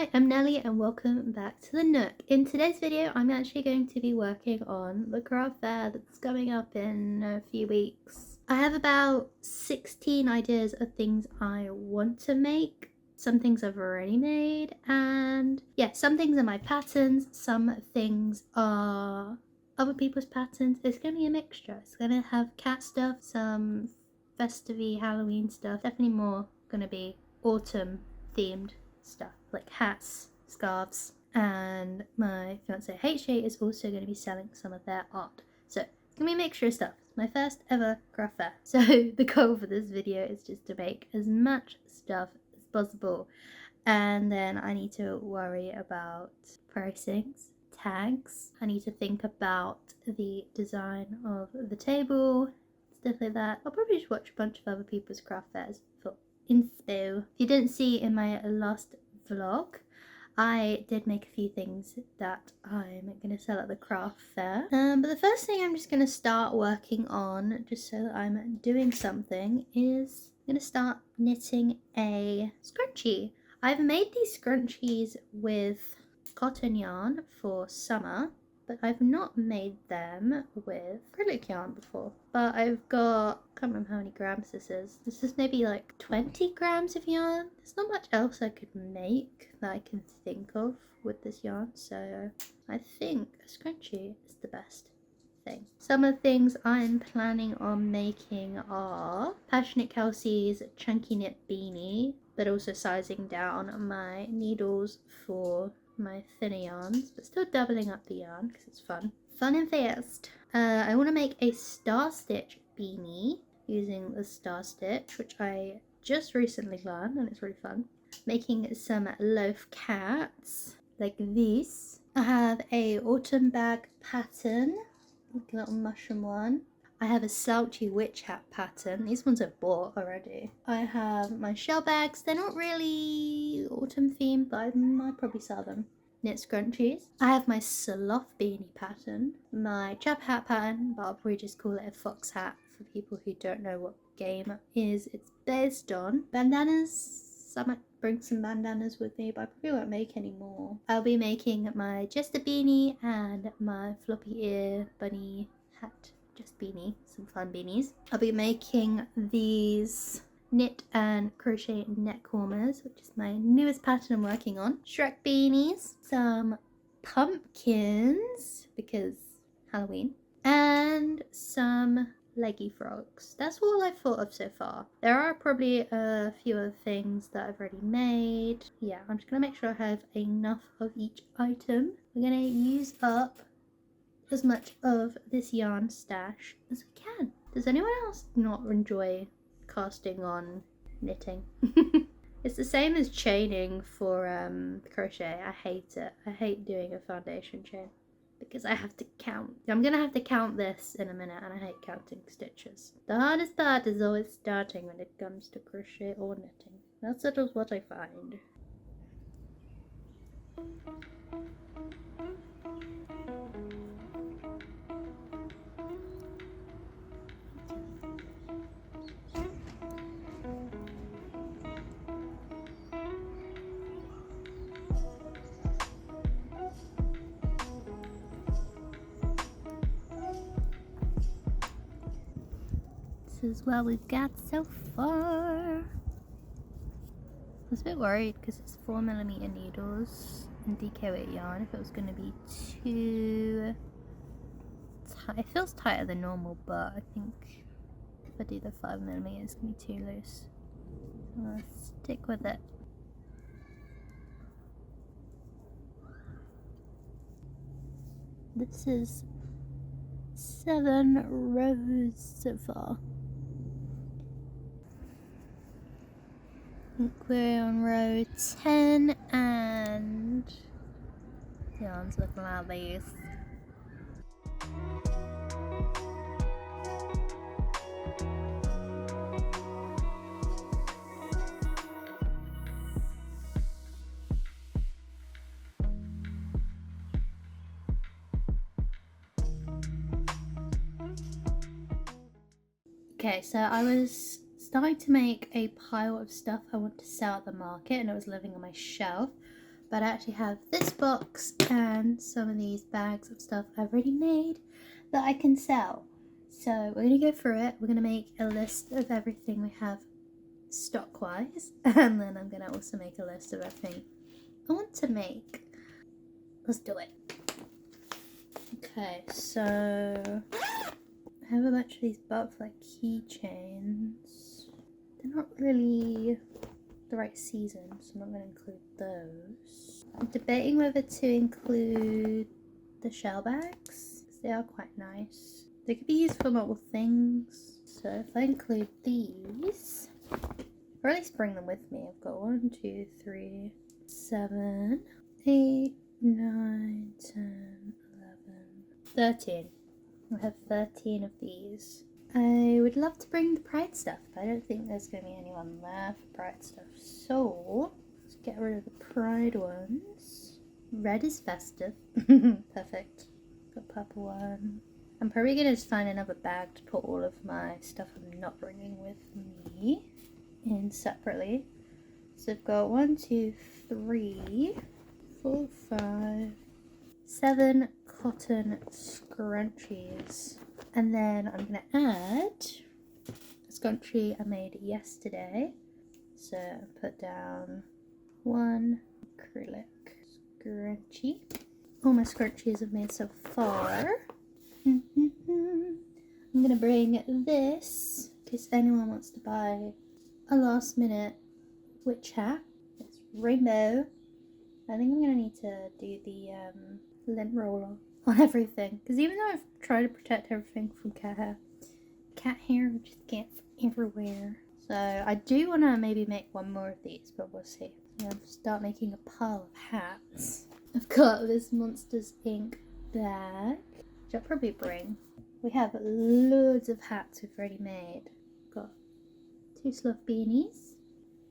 Hi, I'm Nelly and welcome back to the Nook. In today's video, I'm actually going to be working on the craft fair that's coming up in a few weeks. I have about 16 ideas of things I want to make. Some things I've already made, and yeah, some things are my patterns, some things are other people's patterns. It's going to be a mixture. It's going to have cat stuff, some festive Halloween stuff, definitely more going to be autumn themed stuff like hats, scarves, and my fiance HJ is also going to be selling some of their art. So it's going to be a mixture of stuff. It's my first ever craft fair. So the goal for this video is just to make as much stuff as possible. And then I need to worry about pricings, tags. I need to think about the design of the table, stuff like that. I'll probably just watch a bunch of other people's craft fairs for inspo. If you didn't see in my last vlog, I did make a few things that I'm going to sell at the craft fair. But the first thing I'm just going to start working on, just so that I'm doing something, is I'm going to start knitting a scrunchie. I've made these scrunchies with cotton yarn for summer, but I've not made them with acrylic yarn before. But I've got, I can't remember how many grams this is. This is maybe like 20 grams of yarn. There's not much else I could make that I can think of with this yarn, so I think a scrunchie is the best thing. Some of the things I'm planning on making are Passionate Kelsey's Chunky Knit Beanie, but also sizing down my needles for my thinner yarns, but still doubling up the yarn because it's fun and fast. I want to make a star stitch beanie using the star stitch, which I just recently learned and it's really fun. Making some loaf cats like this. I have a autumn bag pattern, like a little mushroom one. I have a slouchy witch hat pattern. These ones I've bought already. I have my shell bags. They're not really autumn themed, but I might probably sell them. Knit scrunchies. I have my sloth beanie pattern. My chap hat pattern, but I'll probably just call it a fox hat for people who don't know what game it's based on. Bandanas. I might bring some bandanas with me, but I probably won't make any more. I'll be making my Jester beanie and my floppy ear bunny hat. Just beanie, some fun beanies. I'll be making these knit and crochet neck warmers, which is my newest pattern I'm working on. Shrek beanies, some pumpkins because Halloween, and some leggy frogs. That's all I've thought of so far. There are probably a few other things that I've already made. Yeah, I'm just gonna make sure I have enough of each item. We're gonna use up as much of this yarn stash as we can. Does anyone else not enjoy casting on knitting? It's the same as chaining for crochet. I hate it. I hate doing a foundation chain because I have to count. I'm gonna have to count this in a minute, and I hate counting stitches. The hardest part is always starting when it comes to crochet or knitting. That's what I find. This is what we've got so far. I was a bit worried because it's 4mm needles and DK weight yarn if it was going to be too tight. It feels tighter than normal, but I think if I do the 5mm it's going to be too loose. So I'll stick with it. This is 7 rows so far. I think we're on row 10 and the yarn's looking like these. Okay, so I was starting to make a pile of stuff I want to sell at the market and it was living on my shelf, but I actually have this box and some of these bags of stuff I've already made that I can sell. So we're going to go through it. We're going to make a list of everything we have stock wise, and then I'm going to also make a list of everything I want to make. Let's do it. Okay, so I have a bunch of these butterfly keychains. They're not really the right season, so I'm not going to include those. I'm debating whether to include the shell bags, because they are quite nice. They could be used for multiple things. So if I include these, or at least bring them with me, I've got 1, 2, 3, 7, 8, 9, 10, 11, 13. I have 13 of these. I would love to bring the Pride stuff, but I don't think there's going to be anyone there for Pride stuff. So let's get rid of the Pride ones. Red is festive. Perfect. Got purple one. I'm probably going to just find another bag to put all of my stuff I'm not bringing with me in separately. So I've got 1, 2, 3, 4, 5, 7 cotton scrunchies. And then I'm going to add a scrunchie I made yesterday. So I put down 1 acrylic scrunchie. All my scrunchies I've made so far. I'm going to bring this in case anyone wants to buy a last minute witch hat. It's rainbow. I think I'm going to need to do the lint roller on everything, because even though I've tried to protect everything from cat hair just gets everywhere. So I do want to maybe make one more of these, but we'll see. So I'll start making a pile of hats. I've got this Monsters Inc. bag, which I'll probably bring. We have loads of hats we've already made. Got 2 sloth beanies,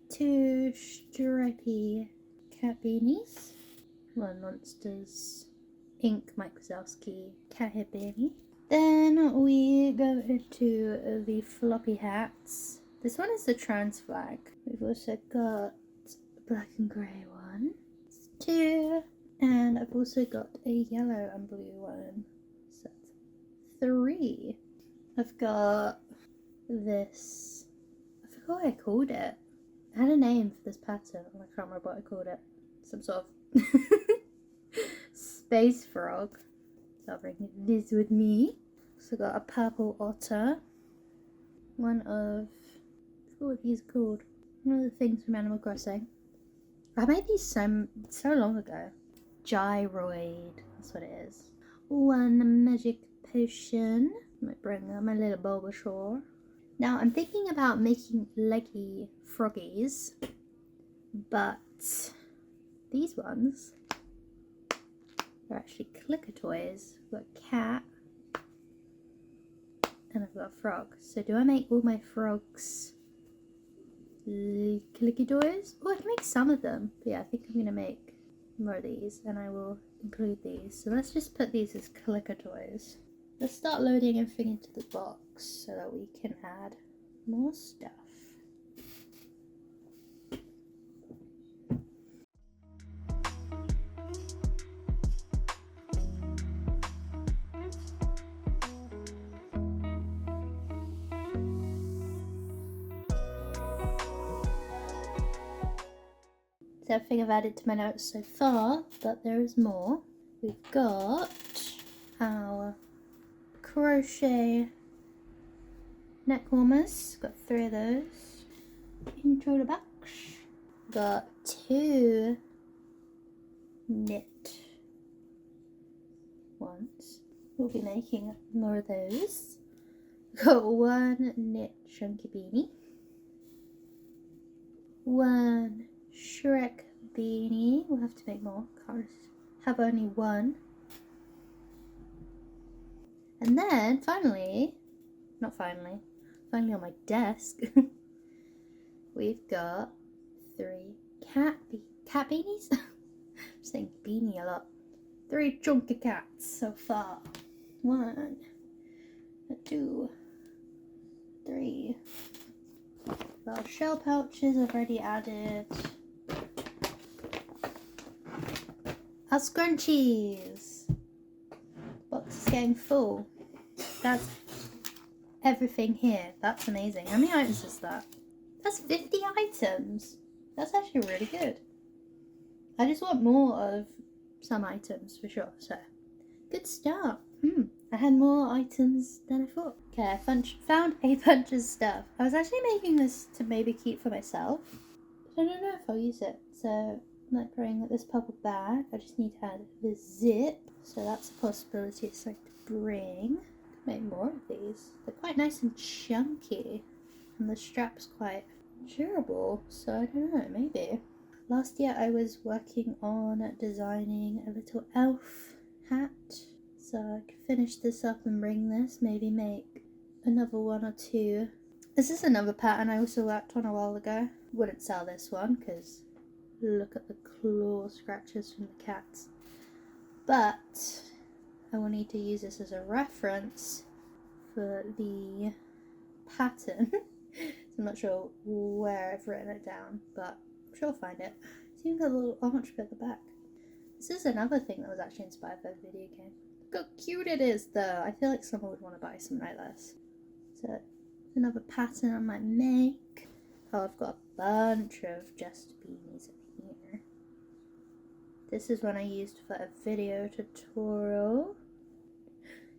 2 stripy cat beanies, 1 Monsters Inc. Mike Wazowski cat hair beanie. Then we go into the floppy hats. This one is the trans flag. We've also got a black and grey one. It's 2. And I've also got a yellow and blue one. So that's 3. I've got this. I forgot what I called it. I had a name for this pattern and I can't remember what I called it. Some sort of space frog. So I'll bring this with me. So got a purple otter. One of, I forgot what these are called. One of the things from Animal Crossing. I made these so long ago. Gyroid, that's what it is. 1 magic potion. I might bring my little Bulbasaur. Now I'm thinking about making leggy froggies, but these ones are actually clicker toys. I've got a cat and I've got a frog. So do I make all my frogs clicky toys? Oh, I can make some of them. But yeah, I think I'm going to make more of these and I will include these. So let's just put these as clicker toys. Let's start loading everything into the box so that we can add more stuff. Everything I've added to my notes so far, but there is more. We've got our crochet neck warmers, got 3 of those into the box. Got 2 knit ones. We'll be making more of those. Got 1 knit chunky beanie, 1 Shrek beanie. We'll have to make more. Can't have only 1. And then finally on my desk, we've got 3 cat beanies. I'm saying beanie a lot. 3 chunky cats so far. 1, 2, 3. Our shell pouches I've already added. Our scrunchies. Box is getting full. That's everything here. That's amazing. How many items is that? That's 50 items. That's actually really good. I just want more of some items for sure. So, good start. I had more items than I thought. Okay, I found a bunch of stuff. I was actually making this to maybe keep for myself, but I don't know if I'll use it. So, I'm like bringing this purple bag. I just need to add the zip. So that's a possibility it's like to bring. Make more of these. They're quite nice and chunky, and the strap's quite durable. So I don't know, maybe. Last year I was working on designing a little elf hat. So I could finish this up and bring this, maybe make another one or two. This is another pattern I also worked on a while ago. Wouldn't sell this one because look at the claw scratches from the cats. But I will need to use this as a reference for the pattern. I'm not sure where I've written it down, but I'm sure I'll find it. It's even got a little arch bit at the back. This is another thing that was actually inspired by the video game. Look how cute it is though. I feel like someone would want to buy something like this. So another pattern I might make. Oh, I've got a bunch of just beanies in here. This is one I used for a video tutorial.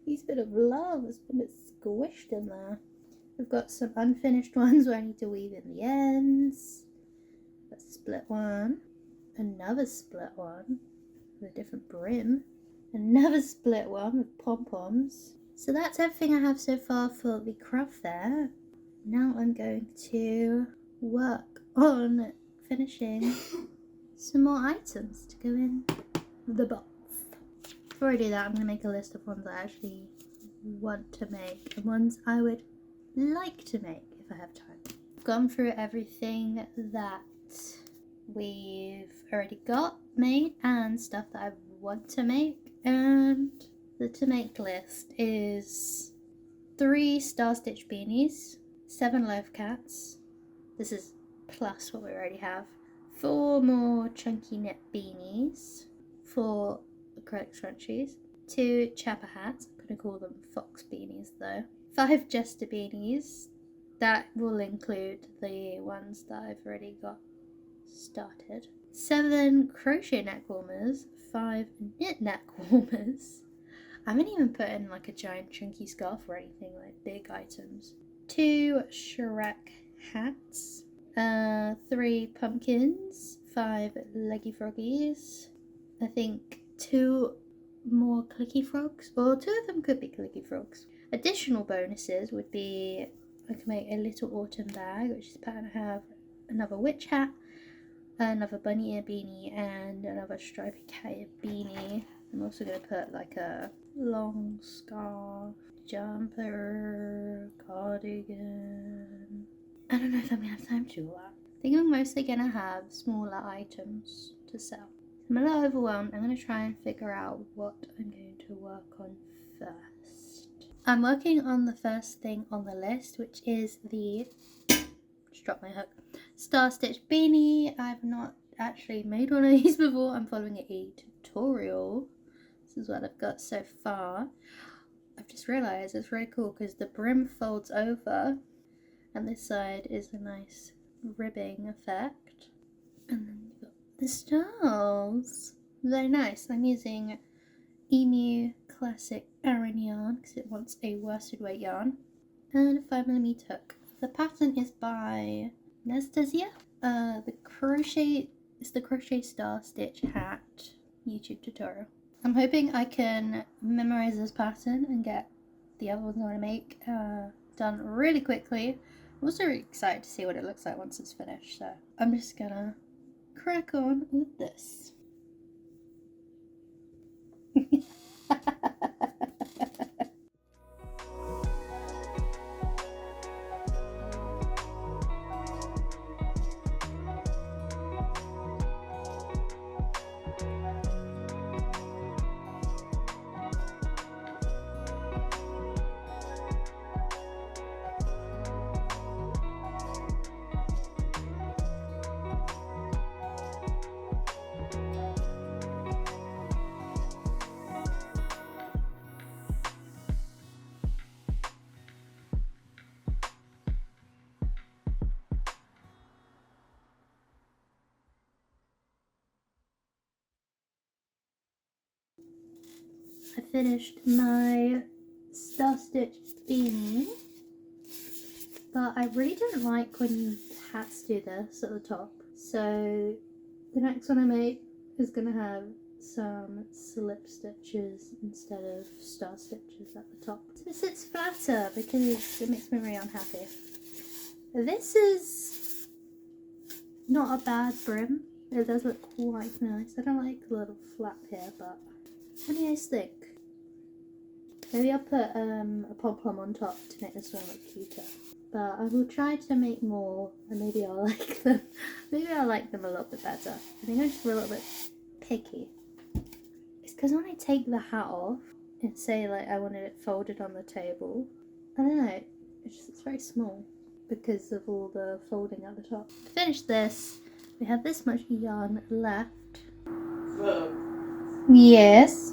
These bit of love has been a bit squished in there. I've got some unfinished ones where I need to weave in the ends. A split one. Another split one with a different brim. Another split one with pom-poms. So that's everything I have so far for the craft fair. Now I'm going to work on finishing some more items to go in the box. Before I do that, I'm going to make a list of ones I actually want to make and ones I would like to make if I have time. I've gone through everything that we've already got made and stuff that I want to make, and the to make list is 3 star stitch beanies, 7 loaf cats, this is plus what we already have, 4 more chunky knit beanies, 4 acrylic scrunchies, 2 chapper hats, I'm going to call them fox beanies though, 5 jester beanies, that will include the ones that I've already got started, 7 crochet neck warmers, 5 knit neck warmers. I haven't even put in like a giant chunky scarf or anything, like big items. 2 Shrek hats, 3 pumpkins, 5 leggy froggies, I think 2 more clicky frogs, or 2 of them could be clicky frogs. Additional bonuses would be I can make a little autumn bag, which is pattern I have, another witch hat, another bunny ear beanie, and another stripy cat ear beanie. I'm also going to put like a long scarf, jumper, cardigan. I don't know if I'm going to have time to do all that. I think I'm mostly going to have smaller items to sell. I'm a little overwhelmed. I'm going to try and figure out what I'm going to work on first. I'm working on the first thing on the list, which is the, just dropped my hook, star stitch beanie. I've not actually made one of these before. I'm following a tutorial. This is what I've got so far. I've just realised it's really cool because the brim folds over and this side is a nice ribbing effect. And then you've got the stars. Very nice. I'm using Emu Classic Aran yarn because it wants a worsted weight yarn. And a 5mm hook. The pattern is by Nastasia. The crochet star stitch hat YouTube tutorial. I'm hoping I can memorize this pattern and get the other ones I want to make done really quickly. I'm also really excited to see what it looks like once it's finished, so I'm just gonna crack on with this. I finished my star stitch beanie, but I really don't like when you have to do this at the top. So the next one I make is gonna have some slip stitches instead of star stitches at the top. So it sits flatter because it makes me really unhappy. This is not a bad brim. It does look quite nice. I don't like the little flap here, but what do you guys think? Maybe I'll put a pom-pom on top to make this one look cuter. But I will try to make more, and maybe I'll like them. Maybe I'll like them a little bit better. I think I'm just a little bit picky. It's because when I take the hat off and say like I wanted it folded on the table, I don't know, it's very small because of all the folding at the top. To finish this, we have this much yarn left. Look, Yes.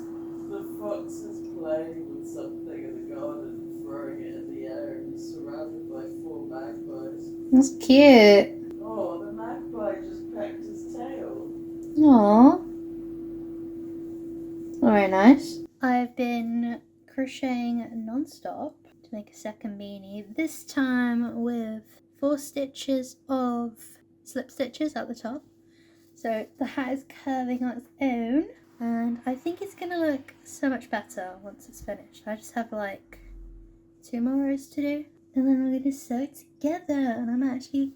the fox is playing with something in the garden, throwing it in the air, and he's surrounded by 4 magpies. That's cute. Oh, the magpie just pecked his tail. Aww. Very nice. I've been crocheting non-stop to make a second beanie, this time with 4 stitches of slip stitches at the top. So the hat is curving on its own, and I think it's gonna look so much better once it's finished. I just have like 2 more rows to do, and then we're gonna sew it together, and I'm actually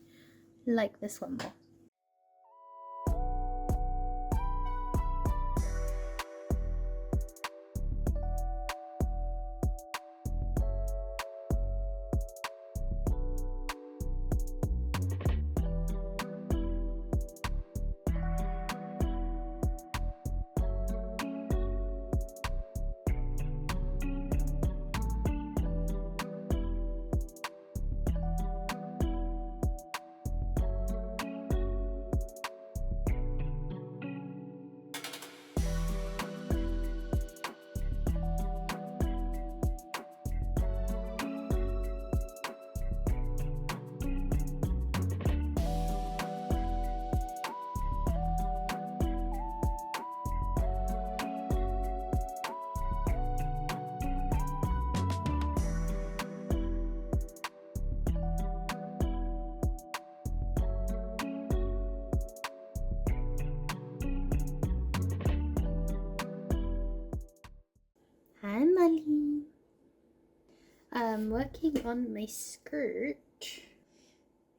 like this one more. Hi Molly. I'm working on my skirt.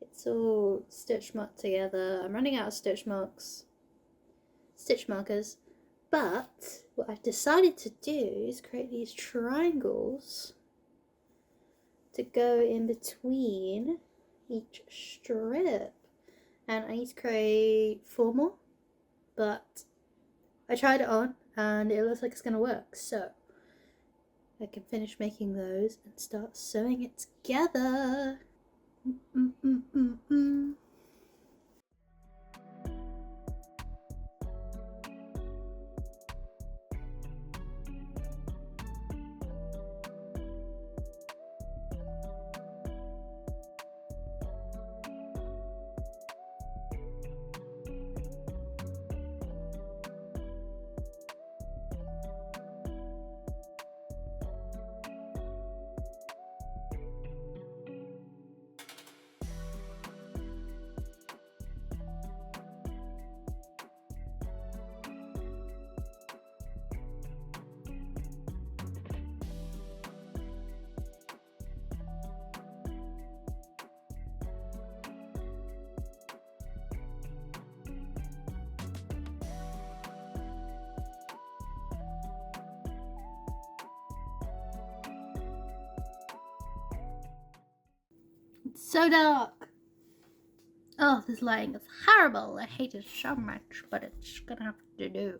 It's all stitch marked together. I'm running out of stitch markers. But what I've decided to do is create these triangles to go in between each strip. And I need to create 4 more, but I tried it on and it looks like it's gonna work. So I can finish making those and start sewing it together. It's so dark. Oh, this lighting is horrible. I hate it so much, but it's gonna have to do.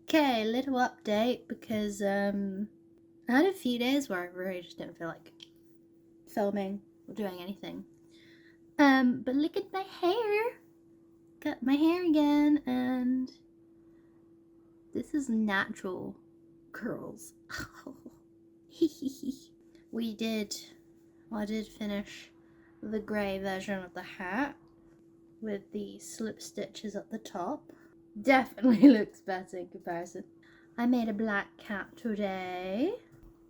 Okay, little update because I had a few days where I really just didn't feel like filming or doing anything. But look at my hair. Got my hair again, and this is natural curls. I did finish the grey version of the hat with the slip stitches at the top. Definitely looks better in comparison. I made a black cat today.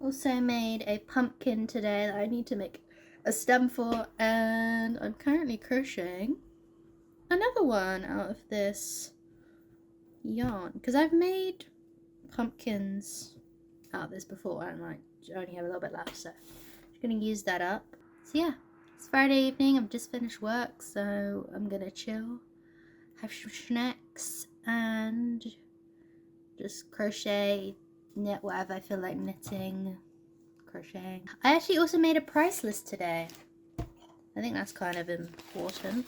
Also made a pumpkin today that I need to make a stem for, and I'm currently crocheting another one out of this yarn because I've made pumpkins out of this before and I only have a little bit left, so I'm just gonna use that up. So yeah, it's Friday evening, I've just finished work, so I'm gonna chill, have some snacks, and just crochet, knit whatever I feel like knitting, crocheting. I actually also made a price list today. I think that's kind of important.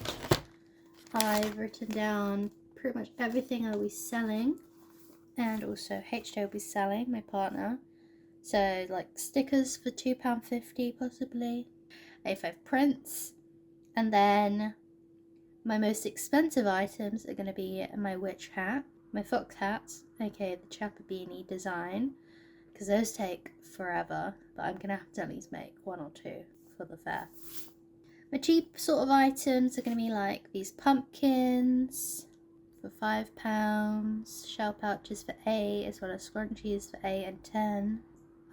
I've written down pretty much everything I'll be selling, and also HJ will be selling, my partner. So like stickers for £2.50 possibly, A5 prints, and then my most expensive items are going to be my witch hat, my fox hats, aka the chapper beanie design, because those take forever, but I'm going to have to at least make one or two for the fair. My cheap sort of items are going to be like these pumpkins for £5, shell pouches for £8, as well as scrunchies for £8 and £10.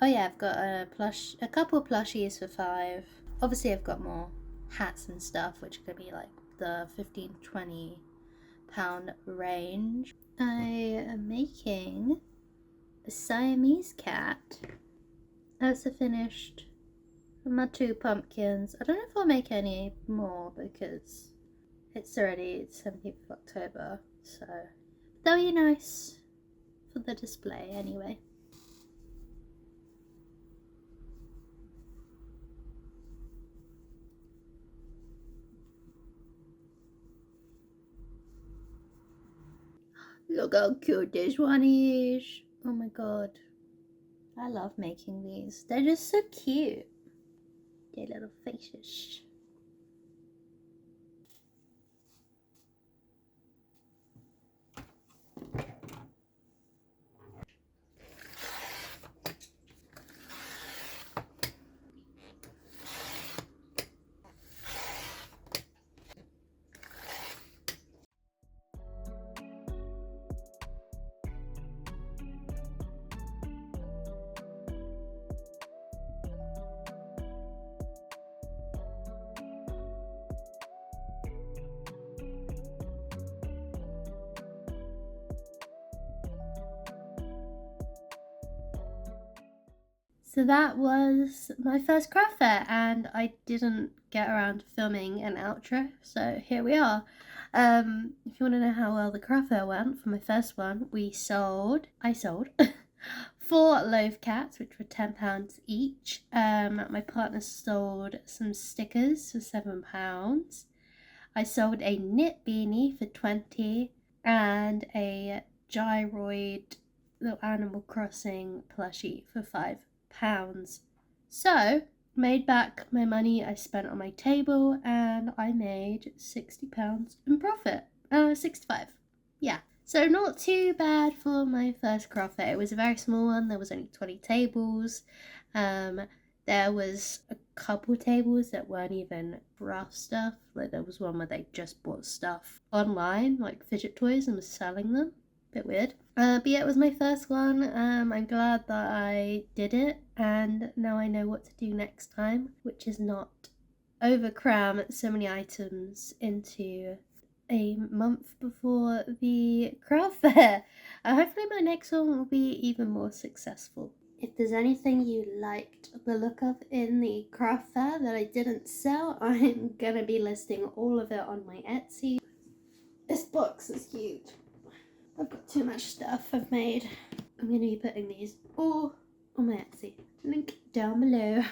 Oh yeah, I've got a couple plushies for £5. Obviously I've got more hats and stuff, which are going to be like the £15–20 range. I am making a Siamese cat. I also finished my 2 pumpkins. I don't know if I'll make any more because it's already 17th of October, so they'll be nice for the display anyway. Look how cute this one is. Oh my god. I love making these. They're just so cute. Their little faces. So that was my first craft fair, and I didn't get around to filming an outro, so here we are. If you want to know how well the craft fair went for my first one, I sold 4 loaf cats, which were £10 each. My partner sold some stickers for £7. I sold a knit beanie for 20 and a gyroid little Animal Crossing plushie for £5. So made back my money I spent on my table, and I made £60 in profit. 65, yeah. So not too bad for my first craft fair. It was a very small one. There was only 20 tables. There was a couple tables that weren't even craft stuff. Like there was one where they just bought stuff online, like fidget toys, and was selling them. Bit weird. But yeah, it was my first one. I'm glad that I did it, and now I know what to do next time, which is not overcram so many items into a month before the craft fair. Hopefully my next one will be even more successful. If there's anything you liked the look of in the craft fair that I didn't sell, I'm gonna be listing all of it on my Etsy. This box is huge. I've got too much stuff I've made. I'm going to be putting these all on my Etsy. Link down below.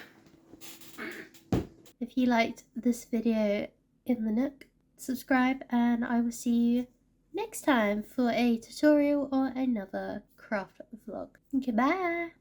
If you liked this video in the Nook, subscribe, and I will see you next time for a tutorial or another craft vlog. Goodbye!